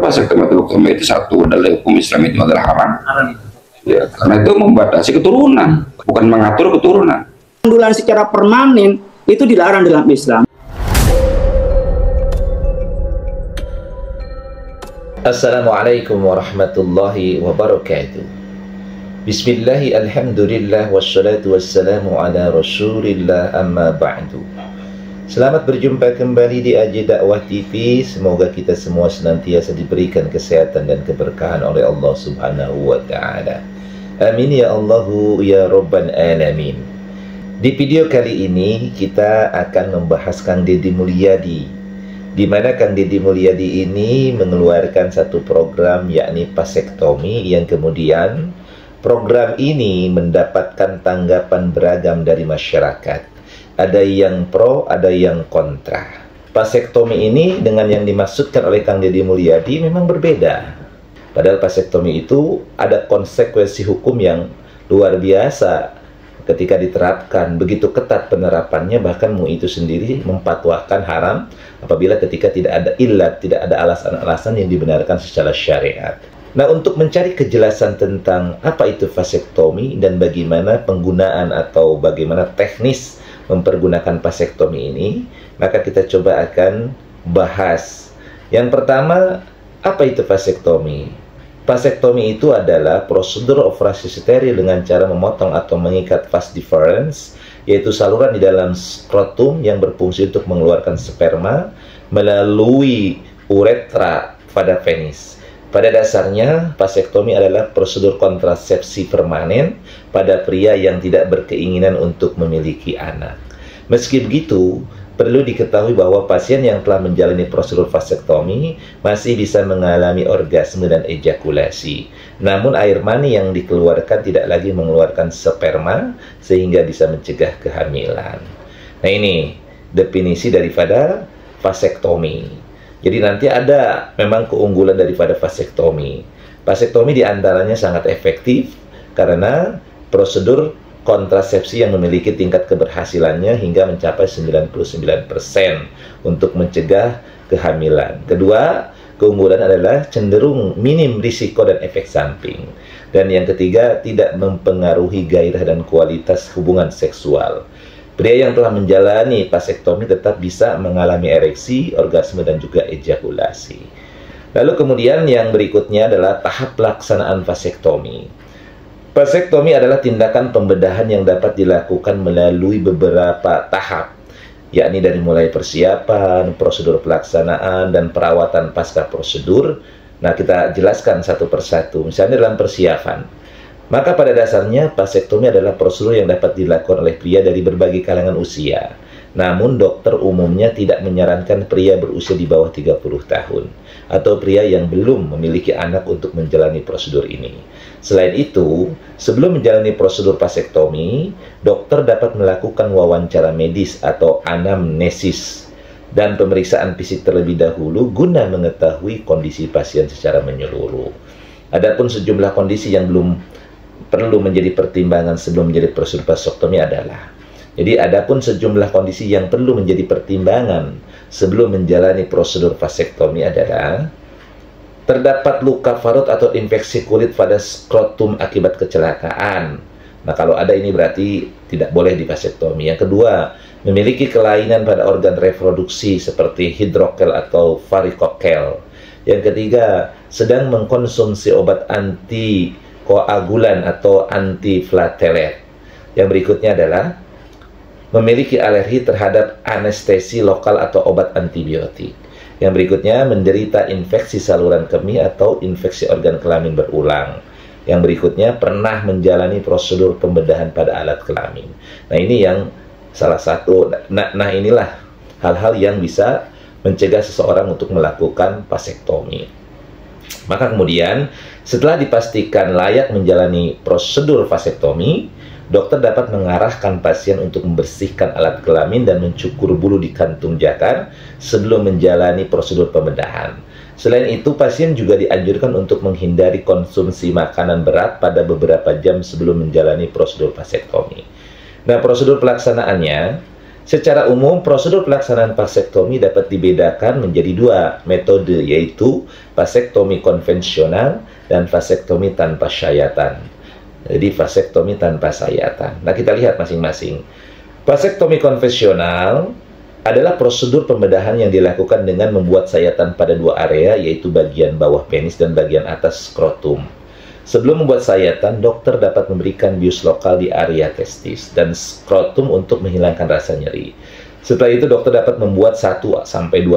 vasektomi itu satu adalah hukum Islam itu adalah haram. Ya, karena itu membatasi keturunan, bukan mengatur keturunan. Pengundulan secara permanen itu dilarang dalam Islam. Assalamualaikum warahmatullahi wabarakatuh. Bismillahi alhamdulillah wassalatu wassalamu ala rasulillah amma ba'du. Selamat berjumpa kembali di AJ Dakwah TV. Semoga kita semua senantiasa diberikan kesehatan dan keberkahan oleh Allah Subhanahu wa ta'ala. Amin ya Allahu ya Rabban alamin. Di video kali ini kita akan membahas Kang Deddy Mulyadi, di mana Kang Deddy Mulyadi ini mengeluarkan satu program, yakni vasektomi, yang kemudian program ini mendapatkan tanggapan beragam dari masyarakat. Ada yang pro, ada yang kontra. Vasektomi ini dengan yang dimaksudkan oleh Kang Deddy Mulyadi memang berbeda. Padahal vasektomi itu ada konsekuensi hukum yang luar biasa ketika diterapkan. Begitu ketat penerapannya, bahkan MUI itu sendiri memfatwakan haram apabila ketika tidak ada illat, tidak ada alasan-alasan yang dibenarkan secara syariat. Nah, untuk mencari kejelasan tentang apa itu vasektomi dan bagaimana penggunaan atau bagaimana teknis mempergunakan vasektomi ini, maka kita coba akan bahas. Yang pertama, apa itu vasektomi? Vasektomi itu adalah prosedur operasi steril dengan cara memotong atau mengikat vas deferens, yaitu saluran di dalam skrotum yang berfungsi untuk mengeluarkan sperma melalui uretra pada penis. Pada dasarnya, vasektomi adalah prosedur kontrasepsi permanen pada pria yang tidak berkeinginan untuk memiliki anak. Meski begitu, perlu diketahui bahwa pasien yang telah menjalani prosedur vasektomi masih bisa mengalami orgasme dan ejakulasi. Namun air mani yang dikeluarkan tidak lagi mengeluarkan sperma sehingga bisa mencegah kehamilan. Nah, ini definisi daripada vasektomi. Jadi nanti ada memang keunggulan daripada vasektomi. Vasektomi diantaranya sangat efektif karena prosedur kontrasepsi yang memiliki tingkat keberhasilannya hingga mencapai 99% untuk mencegah kehamilan. Kedua, keunggulan adalah cenderung minim risiko dan efek samping. Dan yang ketiga, tidak mempengaruhi gairah dan kualitas hubungan seksual. Pria yang telah menjalani vasektomi tetap bisa mengalami ereksi, orgasme, dan juga ejakulasi. Lalu kemudian yang berikutnya adalah tahap pelaksanaan vasektomi. Vasektomi adalah tindakan pembedahan yang dapat dilakukan melalui beberapa tahap, yakni dari mulai persiapan, prosedur pelaksanaan, dan perawatan pasca prosedur. Nah, kita jelaskan satu persatu. Misalnya dalam persiapan, maka pada dasarnya vasektomi adalah prosedur yang dapat dilakukan oleh pria dari berbagai kalangan usia. Namun dokter umumnya tidak menyarankan pria berusia di bawah 30 tahun atau pria yang belum memiliki anak untuk menjalani prosedur ini. Selain itu, sebelum menjalani prosedur vasektomi, dokter dapat melakukan wawancara medis atau anamnesis dan pemeriksaan fisik terlebih dahulu guna mengetahui kondisi pasien secara menyeluruh. Adapun sejumlah kondisi yang belum perlu menjadi pertimbangan sebelum menjadi prosedur vasektomi adalah, jadi adapun sejumlah kondisi yang perlu menjadi pertimbangan sebelum menjalani prosedur vasektomi adalah terdapat luka parut atau infeksi kulit pada skrotum akibat kecelakaan. Nah, kalau ada ini berarti tidak boleh divasektomi. Yang kedua, memiliki kelainan pada organ reproduksi seperti hidrokel atau varikokel. Yang ketiga, sedang mengkonsumsi obat antikoagulan atau antiplatelet. Yang berikutnya adalah memiliki alergi terhadap anestesi lokal atau obat antibiotik. Yang berikutnya, menderita infeksi saluran kemih atau infeksi organ kelamin berulang. Yang berikutnya, pernah menjalani prosedur pembedahan pada alat kelamin. Nah, ini yang salah satu. Nah, inilah hal-hal yang bisa mencegah seseorang untuk melakukan vasektomi. Maka kemudian, setelah dipastikan layak menjalani prosedur vasektomi, dokter dapat mengarahkan pasien untuk membersihkan alat kelamin dan mencukur bulu di kantung jakar sebelum menjalani prosedur pembedahan. Selain itu, pasien juga dianjurkan untuk menghindari konsumsi makanan berat pada beberapa jam sebelum menjalani prosedur vasektomi. Nah, prosedur pelaksanaannya, Secara umum, prosedur pelaksanaan vasektomi dapat dibedakan menjadi dua metode, yaitu vasektomi konvensional dan vasektomi tanpa syayatan. Jadi vasektomi tanpa sayatan. Nah, kita lihat masing-masing. Vasektomi konvensional adalah prosedur pembedahan yang dilakukan dengan membuat sayatan pada dua area, yaitu bagian bawah penis dan bagian atas skrotum. Sebelum membuat sayatan, dokter dapat memberikan bius lokal di area testis dan skrotum untuk menghilangkan rasa nyeri. Setelah itu, dokter dapat membuat 1-2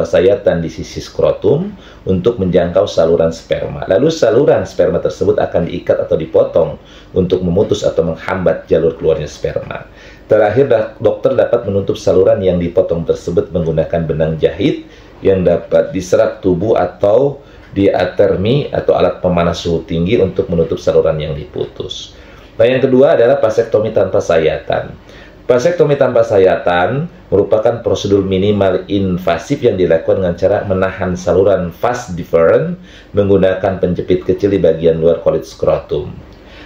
sayatan di sisi skrotum untuk menjangkau saluran sperma. Lalu saluran sperma tersebut akan diikat atau dipotong untuk memutus atau menghambat jalur keluarnya sperma. Terakhir, dokter dapat menutup saluran yang dipotong tersebut menggunakan benang jahit yang dapat diserap tubuh atau diatermi atau alat pemanas suhu tinggi untuk menutup saluran yang diputus. Nah, yang kedua adalah vasektomi tanpa sayatan. Vasektomi tanpa sayatan merupakan prosedur minimal invasif yang dilakukan dengan cara menahan saluran vas deferens menggunakan penjepit kecil di bagian luar kulit skrotum.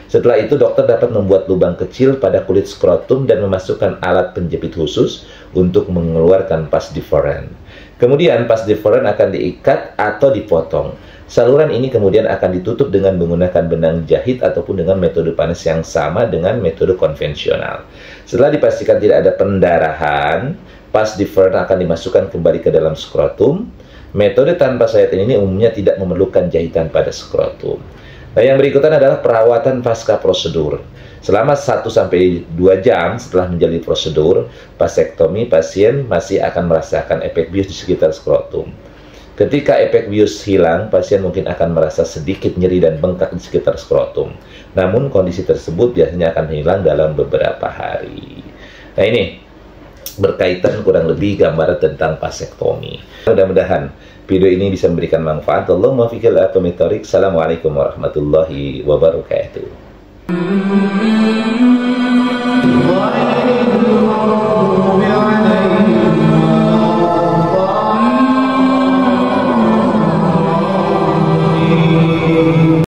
Setelah itu, dokter dapat membuat lubang kecil pada kulit skrotum dan memasukkan alat penjepit khusus untuk mengeluarkan vas deferens. Kemudian vas deferens akan diikat atau dipotong. Saluran ini kemudian akan ditutup dengan menggunakan benang jahit ataupun dengan metode panas yang sama dengan metode konvensional. Setelah dipastikan tidak ada pendarahan, vas deferens akan dimasukkan kembali ke dalam skrotum. Metode tanpa sayatan ini umumnya tidak memerlukan jahitan pada skrotum. Nah, yang berikutnya adalah perawatan pasca prosedur. Selama 1-2 jam setelah menjalani prosedur vasektomi, pasien masih akan merasakan efek bius di sekitar skrotum. Ketika efek bius hilang, pasien mungkin akan merasa sedikit nyeri dan bengkak di sekitar skrotum. Namun, kondisi tersebut biasanya akan hilang dalam beberapa hari. Nah, ini berkaitan kurang lebih gambaran tentang vasektomi. Mudah-mudahan video ini bisa memberikan manfaat. Allahumma fikil atomitariq. Assalamualaikum warahmatullahi wabarakatuh.